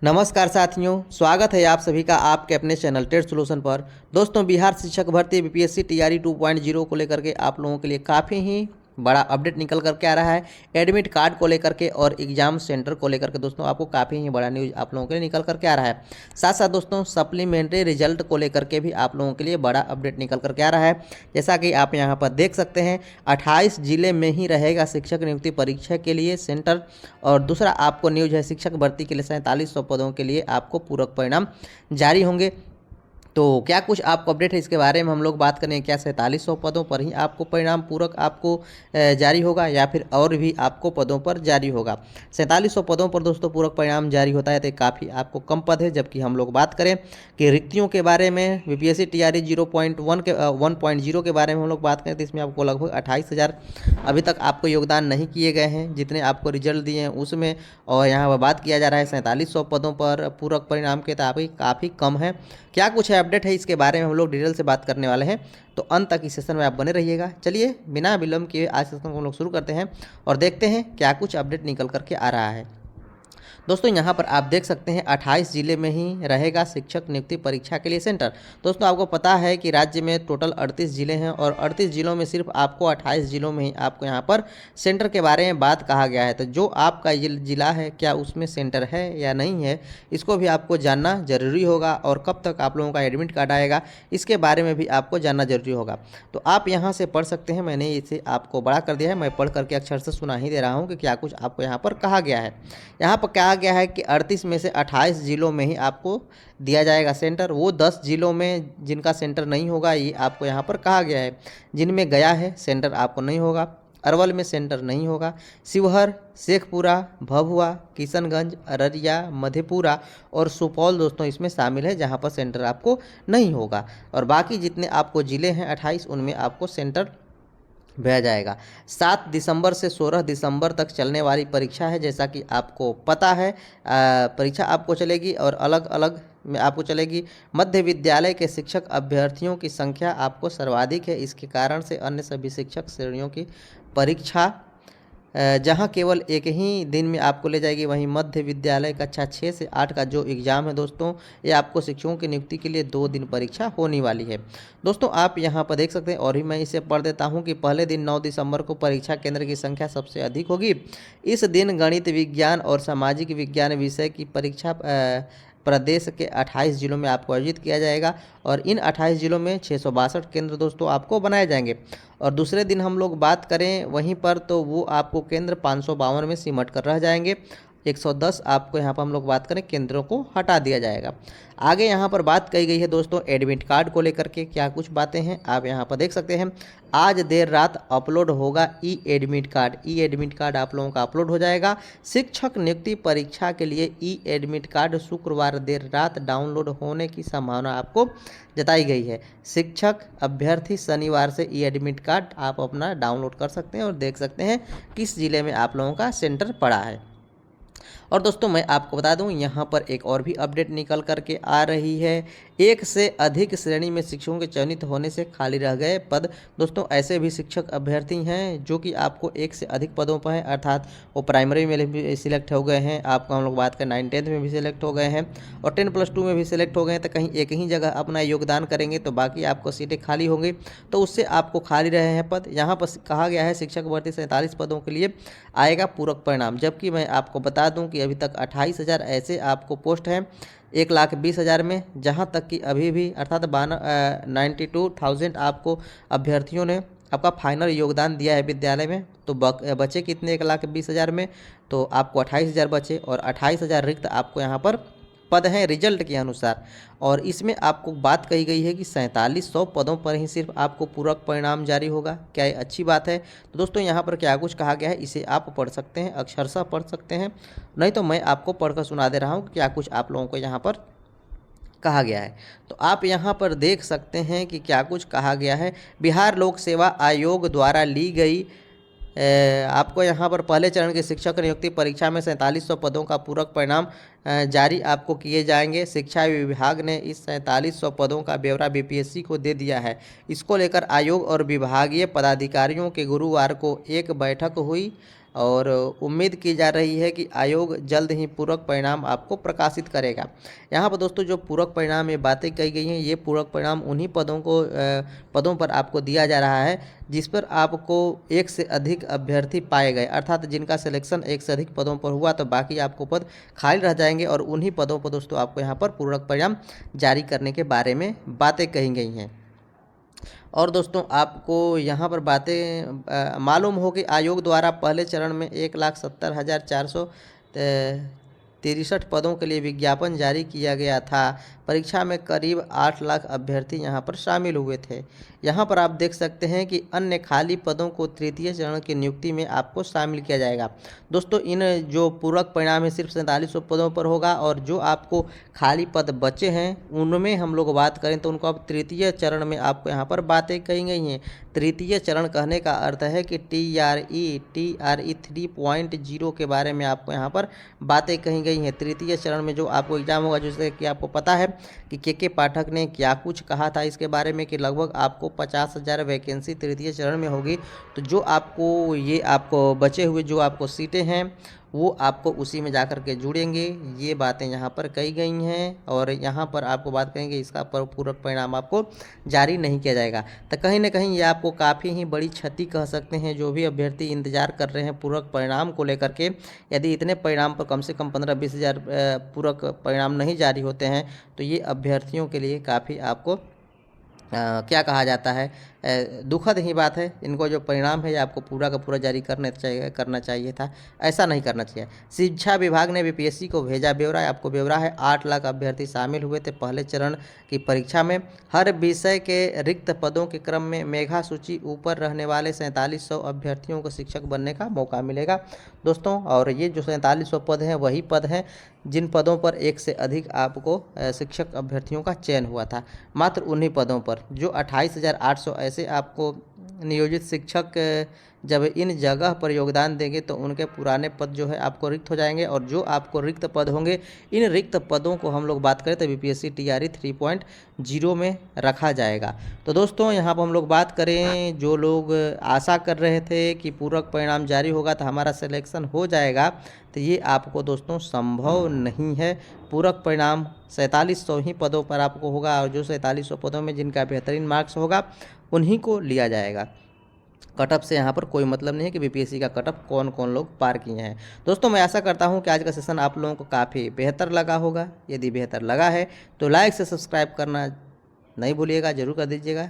नमस्कार साथियों, स्वागत है आप सभी का आपके अपने चैनल टेट सॉल्यूशन पर। दोस्तों, बिहार शिक्षक भर्ती बीपीएससी टीआरई 2.0 को लेकर के आप लोगों के लिए काफ़ी ही बड़ा अपडेट निकल करके आ रहा है। एडमिट कार्ड को लेकर के और एग्जाम सेंटर को लेकर के दोस्तों आपको काफ़ी ही बड़ा न्यूज़ आप लोगों के लिए निकल करके आ रहा है। साथ साथ दोस्तों सप्लीमेंट्री रिजल्ट को लेकर के भी आप लोगों के लिए बड़ा अपडेट निकल करके आ रहा है। जैसा कि आप यहाँ पर देख सकते हैं, 28 जिले में ही रहेगा शिक्षक नियुक्ति परीक्षा के लिए सेंटर। और दूसरा आपको न्यूज है, शिक्षक भर्ती के लिए 4700 पदों के लिए आपको पूरक परिणाम जारी होंगे। तो क्या कुछ आपको अपडेट है, इसके बारे में हम लोग बात करें। क्या 4700 पदों पर ही आपको परिणाम पूरक आपको जारी होगा या फिर और भी आपको पदों पर जारी होगा? 4700 पदों पर दोस्तों पूरक परिणाम जारी होता है तो काफ़ी आपको कम पद है। जबकि हम लोग बात करें कि रिक्तियों के बारे में, बीपीएससी टीआरई 0.1 के 1.0 के बारे में हम लोग बात करें तो इसमें आपको लगभग 28,000 अभी तक आपको योगदान नहीं किए गए हैं जितने आपको रिजल्ट दिए हैं उसमें। और यहाँ पर बात किया जा रहा है 4700 पदों पर पूरक परिणाम के तो काफ़ी कम है। क्या कुछ है अपडेट है, इसके बारे में हम लोग डिटेल से बात करने वाले हैं, तो अंत तक इस सेशन में आप बने रहिएगा। चलिए बिना विलंब किए आज सेशन को हम लोग शुरू करते हैं और देखते हैं क्या कुछ अपडेट निकल करके आ रहा है। दोस्तों यहाँ पर आप देख सकते हैं 28 जिले में ही रहेगा शिक्षक नियुक्ति परीक्षा के लिए सेंटर। दोस्तों आपको पता है कि राज्य में टोटल 38 जिले हैं और 38 जिलों में सिर्फ आपको 28 जिलों में ही आपको यहाँ पर सेंटर के बारे में बात कहा गया है। तो जो आपका जिला है क्या उसमें सेंटर है या नहीं है, इसको भी आपको जानना जरूरी होगा। और कब तक आप लोगों का एडमिट कार्ड आएगा इसके बारे में भी आपको जानना जरूरी होगा। तो आप यहाँ से पढ़ सकते हैं, मैंने इसे आपको बड़ा कर दिया है, मैं पढ़ करके अक्षर से सुना ही दे रहा हूँ कि क्या कुछ आपको यहाँ पर कहा गया है। यहाँ पर कहा गया है कि 38 में से 28 जिलों में ही आपको दिया जाएगा सेंटर। वो 10 जिलों में जिनका सेंटर नहीं होगा ये आपको यहाँ पर कहा गया है। जिनमें गया है सेंटर आपको नहीं होगा, अरवल में सेंटर नहीं होगा, शिवहर, शेखपुरा, भभुआ, किशनगंज, अररिया, मधेपुरा और सुपौल दोस्तों इसमें शामिल है जहाँ पर सेंटर आपको नहीं होगा। और बाकी जितने आपको ज़िले हैं 28 उनमें आपको सेंटर भेजा जाएगा। 7 दिसंबर से 16 दिसंबर तक चलने वाली परीक्षा है। जैसा कि आपको पता है परीक्षा आपको चलेगी और अलग अलग में आपको चलेगी। मध्य विद्यालय के शिक्षक अभ्यर्थियों की संख्या आपको सर्वाधिक है, इसके कारण से अन्य सभी शिक्षक श्रेणियों की परीक्षा जहां केवल एक ही दिन में आपको ले जाएगी, वहीं मध्य विद्यालय कक्षा 6 से 8 का जो एग्ज़ाम है दोस्तों ये आपको शिक्षकों की नियुक्ति के लिए 2 दिन परीक्षा होने वाली है। दोस्तों आप यहां पर देख सकते हैं और भी मैं इसे पढ़ देता हूं कि पहले दिन 9 दिसंबर को परीक्षा केंद्र की संख्या सबसे अधिक होगी। इस दिन गणित विज्ञान और सामाजिक विज्ञान विषय की परीक्षा प्रदेश के 28 जिलों में आपको आयोजित किया जाएगा और इन 28 जिलों में 662 केंद्र दोस्तों आपको बनाए जाएंगे। और दूसरे दिन हम लोग बात करें वहीं पर तो वो आपको केंद्र 552 में सिमट कर रह जाएंगे। 110 आपको यहाँ पर हम लोग बात करें केंद्रों को हटा दिया जाएगा। आगे यहाँ पर बात कही गई है दोस्तों एडमिट कार्ड को लेकर के क्या कुछ बातें हैं आप यहाँ पर देख सकते हैं। आज देर रात अपलोड होगा ई एडमिट कार्ड। ई एडमिट कार्ड आप लोगों का अपलोड हो जाएगा। शिक्षक नियुक्ति परीक्षा के लिए ई एडमिट कार्ड शुक्रवार देर रात डाउनलोड होने की संभावना आपको जताई गई है। शिक्षक अभ्यर्थी शनिवार से ई एडमिट कार्ड आप अपना डाउनलोड कर सकते हैं और देख सकते हैं किस जिले में आप लोगों का सेंटर पड़ा है। और दोस्तों मैं आपको बता दूं यहाँ पर एक और भी अपडेट निकल करके आ रही है। एक से अधिक श्रेणी में शिक्षकों के चयनित होने से खाली रह गए पद। दोस्तों ऐसे भी शिक्षक अभ्यर्थी हैं जो कि आपको एक से अधिक पदों पर हैं, अर्थात वो प्राइमरी में भी सिलेक्ट हो गए हैं, आपको हम लोग बात करें 9th-10th में भी सिलेक्ट हो गए हैं और 10+2 में भी सिलेक्ट हो गए हैं। तो कहीं एक ही जगह अपना योगदान करेंगे तो बाकी आपको सीटें खाली होंगी, तो उससे आपको खाली रहे हैं पद। यहाँ पर कहा गया है शिक्षक भर्ती 47 पदों के लिए आएगा पूरक परिणाम। जबकि मैं आपको बता दूं कि अभी तक 28,000 ऐसे आपको पोस्ट हैं 1,20,000 में, जहां तक कि अभी भी अर्थात 92,000 आपको अभ्यर्थियों ने आपका फाइनल योगदान दिया है विद्यालय में। तो बचे कितने 1,20,000 में, तो आपको 28,000 बचे और 28,000 रिक्त आपको यहाँ पर पद हैं रिजल्ट के अनुसार। और इसमें आपको बात कही गई है कि 4700 पदों पर ही सिर्फ आपको पूरक परिणाम जारी होगा। क्या ये अच्छी बात है? तो दोस्तों यहाँ पर क्या कुछ कहा गया है इसे आप पढ़ सकते हैं, अक्षरशः पढ़ सकते हैं, नहीं तो मैं आपको पढ़कर सुना दे रहा हूँ कि क्या कुछ आप लोगों को यहाँ पर कहा गया है। तो आप यहाँ पर देख सकते हैं कि क्या कुछ कहा गया है। बिहार लोक सेवा आयोग द्वारा ली गई आपको यहाँ पर पहले चरण के शिक्षक नियुक्ति परीक्षा में 4700 पदों का पूरक परिणाम जारी आपको किए जाएंगे। शिक्षा विभाग ने इस 4700 पदों का ब्यौरा बीपीएससी को दे दिया है। इसको लेकर आयोग और विभागीय पदाधिकारियों के गुरुवार को एक बैठक हुई और उम्मीद की जा रही है कि आयोग जल्द ही पूरक परिणाम आपको प्रकाशित करेगा। यहाँ पर दोस्तों जो पूरक परिणाम ये बातें कही गई हैं, ये पूरक परिणाम उन्हीं पदों पर आपको दिया जा रहा है जिस पर आपको एक से अधिक अभ्यर्थी पाए गए, अर्थात जिनका सिलेक्शन एक से अधिक पदों पर हुआ तो बाकी आपको पद खाली रह जाएंगे और उन्हीं पदों पर दोस्तों आपको यहाँ पर पूरक परिणाम जारी करने के बारे में बातें कही गई हैं। और दोस्तों आपको यहाँ पर बातें मालूम हो कि आयोग द्वारा पहले चरण में 1,70,463 पदों के लिए विज्ञापन जारी किया गया था। परीक्षा में करीब 8 लाख अभ्यर्थी यहाँ पर शामिल हुए थे। यहाँ पर आप देख सकते हैं कि अन्य खाली पदों को तृतीय चरण की नियुक्ति में आपको शामिल किया जाएगा। दोस्तों इन जो पूरक परिणाम है सिर्फ 4700 पदों पर होगा और जो आपको खाली पद बचे हैं उनमें हम लोग बात करें तो उनको अब तृतीय चरण में आपको यहाँ पर बातें कही गई हैं। तृतीय चरण कहने का अर्थ है कि TRE 3.0 के बारे में आपको यहाँ पर बातें कही गई हैं। तृतीय चरण में जो आपको एग्जाम होगा, जैसे कि आपको पता है कि के पाठक ने क्या कुछ कहा था इसके बारे में कि लगभग आपको 50,000 वैकेंसी तृतीय चरण में होगी। तो जो आपको बचे हुए जो आपको सीटें हैं वो आपको उसी में जाकर के जुड़ेंगे। ये बातें यहाँ पर कही गई हैं और यहाँ पर आपको बात करेंगे इसका पूरक परिणाम आपको जारी नहीं किया जाएगा। तो कहीं ना कहीं ये आपको काफ़ी ही बड़ी क्षति कह सकते हैं। जो भी अभ्यर्थी इंतजार कर रहे हैं पूरक परिणाम को लेकर के, यदि इतने परिणाम पर कम से कम 15-20 हज़ार पूरक परिणाम नहीं जारी होते हैं तो ये अभ्यर्थियों के लिए काफ़ी आपको क्या कहा जाता है, दुखद ही बात है। इनको जो परिणाम है ये आपको पूरा का पूरा जारी करना चाहिए था, ऐसा नहीं करना चाहिए। शिक्षा विभाग ने बीपीएससी को भेजा ब्यौरा, आपको ब्यौरा है 8 लाख अभ्यर्थी शामिल हुए थे पहले चरण की परीक्षा में। हर विषय के रिक्त पदों के क्रम में मेधा सूची ऊपर रहने वाले 4700 अभ्यर्थियों को शिक्षक बनने का मौका मिलेगा दोस्तों। और ये जो 4700 पद हैं वही पद हैं जिन पदों पर एक से अधिक आपको शिक्षक अभ्यर्थियों का चयन हुआ था। मात्र उन्हीं पदों पर जो 28,800 ऐसे आपको नियोजित शिक्षक जब इन जगह पर योगदान देंगे तो उनके पुराने पद जो है आपको रिक्त हो जाएंगे और जो आपको रिक्त पद होंगे इन रिक्त पदों को हम लोग बात करें तो बीपीएससी TRE 3.0 में रखा जाएगा। तो दोस्तों यहाँ पर हम लोग बात करें, जो लोग आशा कर रहे थे कि पूरक परिणाम जारी होगा तो हमारा सिलेक्शन हो जाएगा, तो ये आपको दोस्तों संभव नहीं है। पूरक परिणाम 4700 ही पदों पर आपको होगा और जो 4700 पदों में जिनका बेहतरीन मार्क्स होगा उन्हीं को लिया जाएगा। कटअप से यहाँ पर कोई मतलब नहीं है कि बीपीएससी का कटअप कौन कौन लोग पार किए हैं। दोस्तों मैं आशा करता हूँ कि आज का सेशन आप लोगों को काफ़ी बेहतर लगा होगा। यदि बेहतर लगा है तो लाइक से सब्सक्राइब करना नहीं भूलिएगा, ज़रूर कर दीजिएगा।